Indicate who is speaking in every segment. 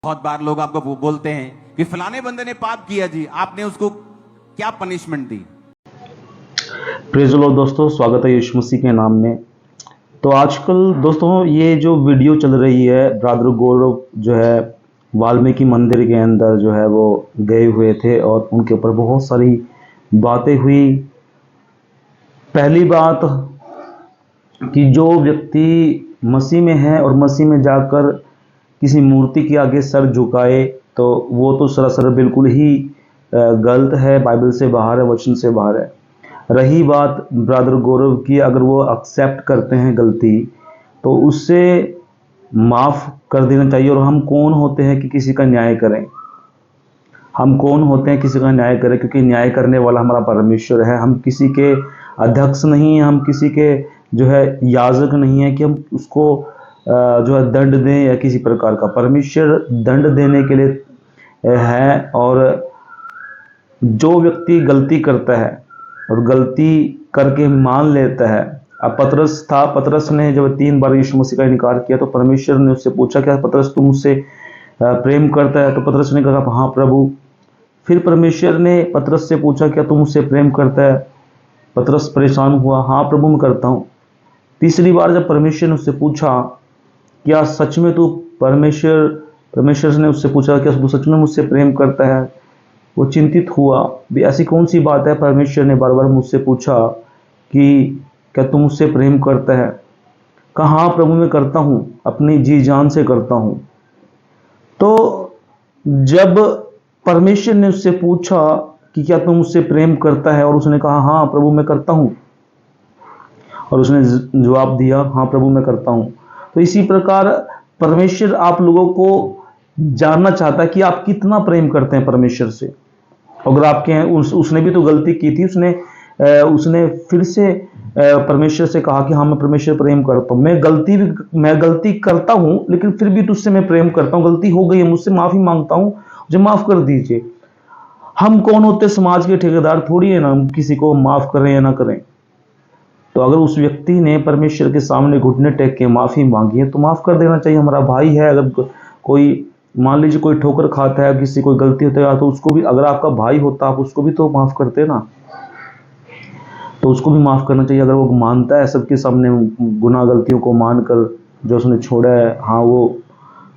Speaker 1: बहुत बार लोग आपको बोलते हैं कि फलाने बंदे ने पाप किया जी, आपने उसको क्या punishment the.
Speaker 2: Praise the Lord दोस्तों, स्वागत है यीशु मसीह के नाम में। तो आजकल दोस्तों ये जो वीडियो चल रही है, ब्रदर गौरव जो है वाल्मीकि मंदिर के अंदर जो है वो गए हुए थे और उनके ऊपर बहुत सारी बातें हुई। पहली बात कि जो व्यक्ति मसीह में है और मसीह में जाकर किसी मूर्ति के आगे सर झुकाए तो वो तो सरासर बिल्कुल ही गलत है, बाइबल से बाहर है, वचन से बाहर है। रही बात ब्रदर गौरव की, अगर वो एक्सेप्ट करते हैं गलती तो उससे माफ़ कर देना चाहिए। और हम कौन होते हैं कि किसी का न्याय करें? हम कौन होते हैं किसी का न्याय करें? क्योंकि न्याय करने वाला हमारा परमेश्वर है। हम किसी के अध्यक्ष नहीं हैं, हम किसी के जो है याजक नहीं है कि हम उसको जो है दंड दें या किसी प्रकार का। परमेश्वर दंड देने के लिए है। और जो व्यक्ति गलती करता है और गलती करके मान लेता है, अब पतरस था, पतरस ने जब 3 बार यीशु मसीह का इनकार किया तो परमेश्वर ने उससे पूछा, क्या पतरस तू मुझसे प्रेम करता है? तो पतरस ने कहा हाँ प्रभु। फिर परमेश्वर ने पतरस से पूछा, क्या तू मुझसे प्रेम करता है? पतरस परेशान हुआ, हाँ प्रभु मैं करता हूँ। तीसरी बार जब परमेश्वर ने उससे पूछा, क्या सच में तू परमेश्वर ने उससे पूछा, क्या तू सच में मुझसे प्रेम करता है? वो चिंतित हुआ, भी ऐसी कौन सी बात है परमेश्वर ने बार बार मुझसे पूछा कि क्या तू मुझसे प्रेम करता है? कहा हाँ प्रभु मैं करता हूँ, अपनी जी जान से करता हूँ। तो जब परमेश्वर ने उससे पूछा कि क्या तू मुझसे प्रेम करता है और उसने कहा हाँ प्रभु मैं करता हूँ, और उसने जवाब दिया हाँ प्रभु मैं करता हूँ, तो इसी प्रकार परमेश्वर आप लोगों को जानना चाहता है कि आप कितना प्रेम करते हैं परमेश्वर से। अगर आपके हैं उसने भी तो गलती की थी, उसने फिर से परमेश्वर से कहा कि हाँ मैं परमेश्वर प्रेम करता हूँ, मैं गलती करता हूँ लेकिन फिर भी तुझसे मैं प्रेम करता हूँ, गलती हो गई है मुझसे, माफी मांगता हूँ, मुझे माफ कर दीजिए। हम कौन होते? समाज के ठेकेदार थोड़ी है ना, हम किसी को माफ करें या ना करें। तो अगर उस व्यक्ति ने परमेश्वर के सामने घुटने टेक के माफी मांगी है तो माफ कर देना चाहिए। हमारा भाई है, अगर कोई मान लीजिए कोई ठोकर खाता है, किसी कोई गलती होता है तो उसको भी, अगर आपका भाई होता आप उसको भी तो माफ करते ना, तो उसको भी माफ करना चाहिए। अगर वो मानता है सबके सामने गुनाह गलतियों को मानकर जो उसने छोड़ा है, हाँ वो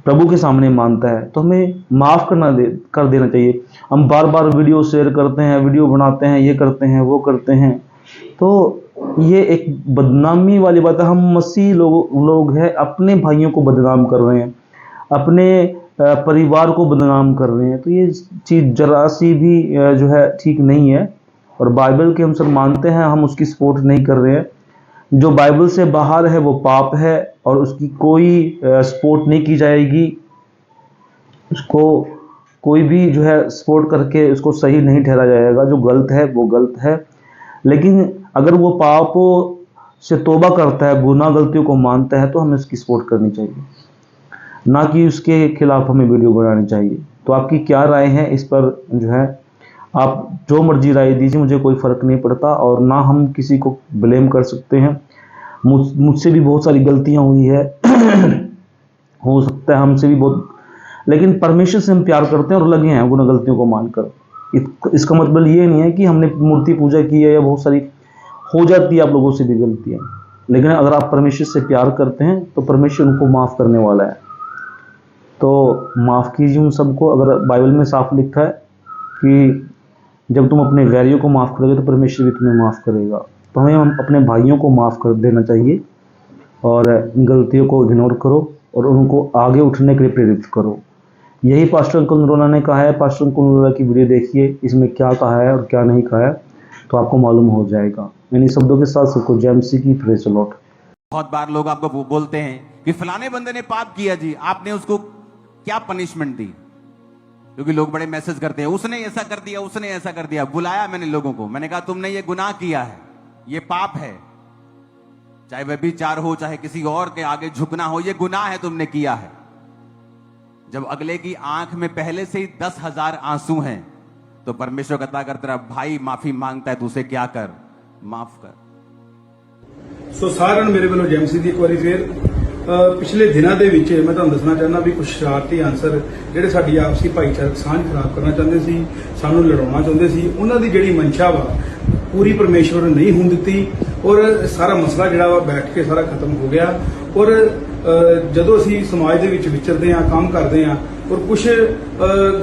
Speaker 2: प्रभु के सामने मानता है, तो हमें माफ कर देना चाहिए। हम बार बार वीडियो शेयर करते हैं, वीडियो बनाते हैं, ये करते हैं वो करते हैं, तो ये एक बदनामी वाली बात है। हम मसीह लोग हैं, अपने भाइयों को बदनाम कर रहे हैं, अपने परिवार को बदनाम कर रहे हैं, तो ये चीज़ जरा सी भी जो है ठीक नहीं है। और बाइबल के हम सब मानते हैं, हम उसकी सपोर्ट नहीं कर रहे हैं। जो बाइबल से बाहर है वो पाप है और उसकी कोई सपोर्ट नहीं की जाएगी। उसको कोई भी जो है सपोर्ट करके उसको सही नहीं ठहरा जाएगा। जो गलत है वो गलत है, लेकिन अगर वो पापों से तौबा करता है, गुनाह गलतियों को मानता है, तो हमें उसकी सपोर्ट करनी चाहिए, ना कि उसके खिलाफ हमें वीडियो बनानी चाहिए। तो आपकी क्या राय है इस पर? जो है आप जो मर्जी राय दीजिए, मुझे कोई फ़र्क नहीं पड़ता। और ना हम किसी को ब्लेम कर सकते हैं। मुझसे भी बहुत सारी गलतियां हुई है हो सकता है हमसे भी बहुत, लेकिन परमेश्वर से हम प्यार करते हैं और लगे हैं गुनाह गलतियों को मानकर। इसका मतलब ये नहीं है कि हमने मूर्ति पूजा की है, या बहुत सारी हो जाती है आप लोगों से भी गलतियां, लेकिन अगर आप परमेश्वर से प्यार करते हैं तो परमेश्वर उनको माफ़ करने वाला है। तो माफ़ कीजिए उन सबको। अगर बाइबल में साफ लिखा है कि जब तुम अपने वैरियों को माफ़ करोगे तो परमेश्वर भी तुम्हें माफ़ करेगा। तो हम अपने भाइयों को माफ़ कर देना चाहिए और गलतियों को इग्नोर करो और उनको आगे उठने के लिए प्रेरित करो। यही पास्टर अंकुल नरोला ने कहा है। पास्टर अंकुल नरोला की वीडियो देखिए, इसमें क्या कहा है और क्या नहीं कहा है तो आपको मालूम हो जाएगा। इन्हीं शब्दों के साथ सबको जय मसीह की, प्रेज़ द लॉर्ड।
Speaker 1: बहुत बार लोग आपको बोलते हैं कि फलाने बंदे ने पाप किया जी, आपने उसको क्या पनिशमेंट दी। क्योंकि लोग बड़े मैसेज करते हैं, उसने ऐसा कर दिया, उसने ऐसा कर दिया। बुलाया मैंने लोगों को, मैंने कहा तुमने ये गुनाह किया है, ये पाप है, चाहे व्यभिचार हो, चाहे किसी और के आगे झुकना हो, ये गुनाह है, तुमने किया है। जब अगले की आंख में पहले से ही 10,000 आंसू हैं तो परमेश्वर कहता कर तेरा भाई माफी मांगता है, तू उसे क्या कर, माफ कर।
Speaker 3: सो सारण मेरे वालों जय मसीह दी एक बारी फिर ਪਿਛਲੇ ਦਿਨਾਂ ਦੇ ਵਿੱਚ ਮੈਂ ਤੁਹਾਨੂੰ ਦੱਸਣਾ ਚਾਹੁੰਦਾ ਵੀ ਕੁਝ ਸ਼ਰਾਰਤੀ ਅਨਸਰ ਜਿਹੜੇ ਸਾਡੀ ਆਪਸੀ ਭਾਈਚਾਰਕ ਸਾਂਝ ਖਰਾਬ ਕਰਨਾ ਚਾਹੁੰਦੇ ਸੀ, ਸਾਨੂੰ ਲੜਾਉਣਾ ਚਾਹੁੰਦੇ ਸੀ, ਉਹਨਾਂ ਦੀ ਜਿਹੜੀ ਮਨਸ਼ਾ ਵਾ ਪੂਰੀ ਪਰਮੇਸ਼ਵਰ ਨੇ ਨਹੀਂ ਹੋਣ ਦਿੱਤੀ ਔਰ ਸਾਰਾ ਮਸਲਾ ਜਿਹੜਾ ਵਾ ਬੈਠ ਕੇ ਸਾਰਾ ਖਤਮ ਹੋ ਗਿਆ। ਔਰ ਜਦੋਂ ਅਸੀਂ ਸਮਾਜ ਦੇ ਵਿੱਚ ਵਿਚਰਦੇ ਹਾਂ, ਕੰਮ ਕਰਦੇ ਹਾਂ ਔਰ ਕੁਝ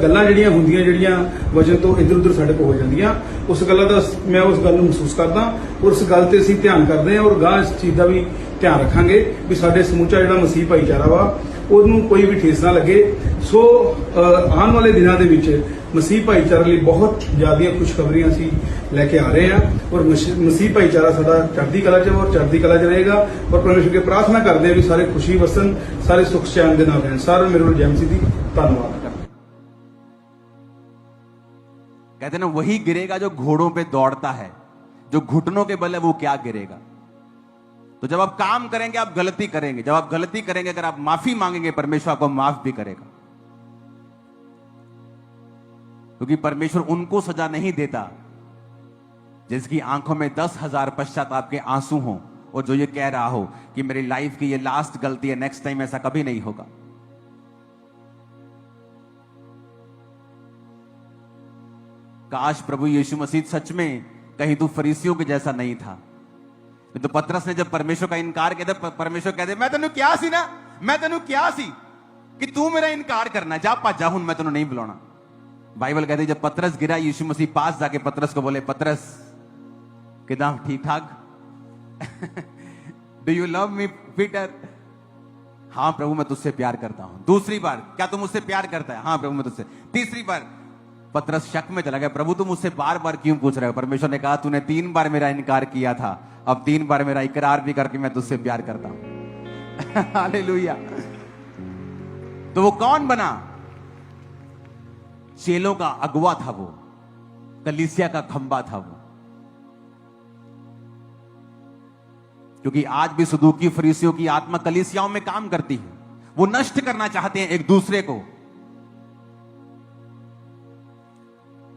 Speaker 3: ਗੱਲਾਂ ਜਿਹੜੀਆਂ ਹੁੰਦੀਆਂ ਜਿਹੜੀਆਂ ਵਜਨ ਤੋਂ ਇੱਧਰ ਉੱਧਰ ਸਾਡੇ ਕੋਲ ਹੋ ਜਾਂਦੀਆਂ, ਉਸ ਗੱਲਾਂ ਦਾ ਮੈਂ ਉਸ ਗੱਲ ਨੂੰ ਮਹਿਸੂਸ ਕਰਦਾ ਔਰ ਉਸ ਗੱਲ ਤੇ ਅਸੀਂ ਧਿਆਨ ਕਰਦੇ ਹਾਂ ਔਰ ਗਾਂ ਇਸ ਚੀਜ਼ ਦਾ ਵੀ ਧਿਆਨ ਰੱਖਾਂਗੇ ਵੀ ਸਾਡੇ ਸਮੁੱਚਾ ਜਿਹੜਾ ਮਸੀਹ ਭਾਈਚਾਰਾ ਵਾ ਉਹਨੂੰ ਕੋਈ ਵੀ ਠੇਸ ਨਾ ਲੱਗੇ। ਸੋ ਆਉਣ ਵਾਲੇ ਦਿਨਾਂ ਦੇ ਵਿੱਚ ਮਸੀਹ ਭਾਈਚਾਰੇ ਲਈ ਬਹੁਤ ਜ਼ਿਆਦੀਆਂ ਖੁਸ਼ਖਬਰੀਆਂ ਅਸੀਂ ਲੈ ਕੇ ਆ ਰਹੇ ਹਾਂ ਔਰ ਮਸੀਹ ਭਾਈਚਾਰਾ ਸਾਡਾ ਚੜ੍ਹਦੀ ਕਲਾ 'ਚ ਔਰ ਚੜ੍ਹਦੀ ਕਲਾ 'ਚ ਰਹੇਗਾ ਔਰ ਪਰਮੇਸ਼ਰ ਕੇ ਪ੍ਰਾਰਥਨਾ ਕਰਦੇ ਹਾਂ ਵੀ ਸਾਰੇ ਖੁਸ਼ੀ ਵਸਣ, ਸਾਰੇ ਸੁਖ ਚੈਨ ਦੇ ਨਾਲ ਰਹਿਣ। ਸਾਰਿਆਂ ਨੂੰ ਮੇਰੇ ਵੱਲੋਂ ਜੈ ਮਸੀਹ ਦੀ ਧੰਨਵਾਦ।
Speaker 1: कहते ना वही गिरेगा जो घोड़ों पे दौड़ता है, जो घुटनों के बल है वो क्या गिरेगा। तो जब आप काम करेंगे आप गलती करेंगे, जब आप गलती करेंगे अगर आप माफी मांगेंगे परमेश्वर आपको माफ भी करेगा, क्योंकि परमेश्वर उनको सजा नहीं देता जिसकी आंखों में 10,000 पश्चाताप के आंसू हों और जो ये कह रहा हो कि मेरी लाइफ की ये लास्ट गलती है, नेक्स्ट टाइम ऐसा कभी नहीं होगा। काश प्रभु यीशु मसीह सच में कहीं तू फरीसियों के जैसा नहीं था। तो पतरस ने जब परमेश्वर का इनकार किया था, परमेश्वर कहते मैं तेन क्या सी ना, मैं तेन क्या सी कि तू मेरा इनकार करना, जा भजा हूं मैं तेन नहीं बुलाना। बाइबल कहती जब पतरस गिरा यीशु मसीह पास जाके पतरस को बोले, पतरस किदा ठीक ठाक, do you love me Peter? हाँ प्रभु मैं तुझसे प्यार करता हूं। दूसरी बार, क्या तुम मुझसे प्यार करता है? हाँ प्रभु मैं तुझसे। तीसरी बार पतरस शक में चला गया, प्रभु तुम मुझसे बार बार क्यों पूछ रहे हो? परमेश्वर ने कहा तूने 3 बार मेरा इनकार किया था, अब 3 बार मेरा इकरार भी करके मैं तुझसे प्यार करता हूं। हालेलुया। तो वो कौन बना? चेलों का अगुवा था वो, कलीसिया का खंबा था वो। क्योंकि आज भी सदूकी फरीसियों की आत्मा कलीसियाओं में काम करती है, वो नष्ट करना चाहते हैं एक दूसरे को।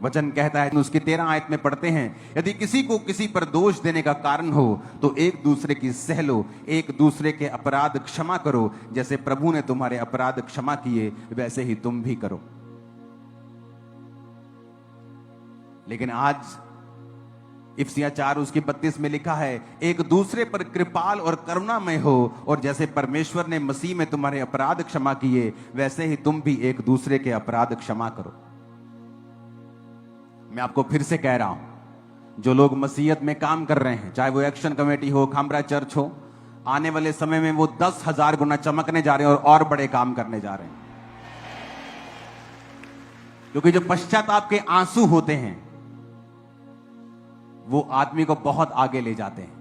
Speaker 1: वचन कहता है, उसकी 13 आयत में पढ़ते हैं, यदि किसी को किसी पर दोष देने का कारण हो तो एक दूसरे की सह लो, एक दूसरे के अपराध क्षमा करो, जैसे प्रभु ने तुम्हारे अपराध क्षमा किए वैसे ही तुम भी करो। लेकिन आज इफिसियां 4 उसकी 32 में लिखा है, एक दूसरे पर कृपाल और करुणामय हो, और जैसे परमेश्वर ने मसीह में तुम्हारे अपराध क्षमा किए वैसे ही तुम भी एक दूसरे के अपराध क्षमा करो। मैं आपको फिर से कह रहा हूं, जो लोग मसीहत में काम कर रहे हैं, चाहे वो एक्शन कमेटी हो, खामरा चर्च हो, आने वाले समय में वो 10,000 गुना चमकने जा रहे हैं और बड़े काम करने जा रहे हैं। क्योंकि जो पश्चाताप के आंसू होते हैं वो आदमी को बहुत आगे ले जाते हैं।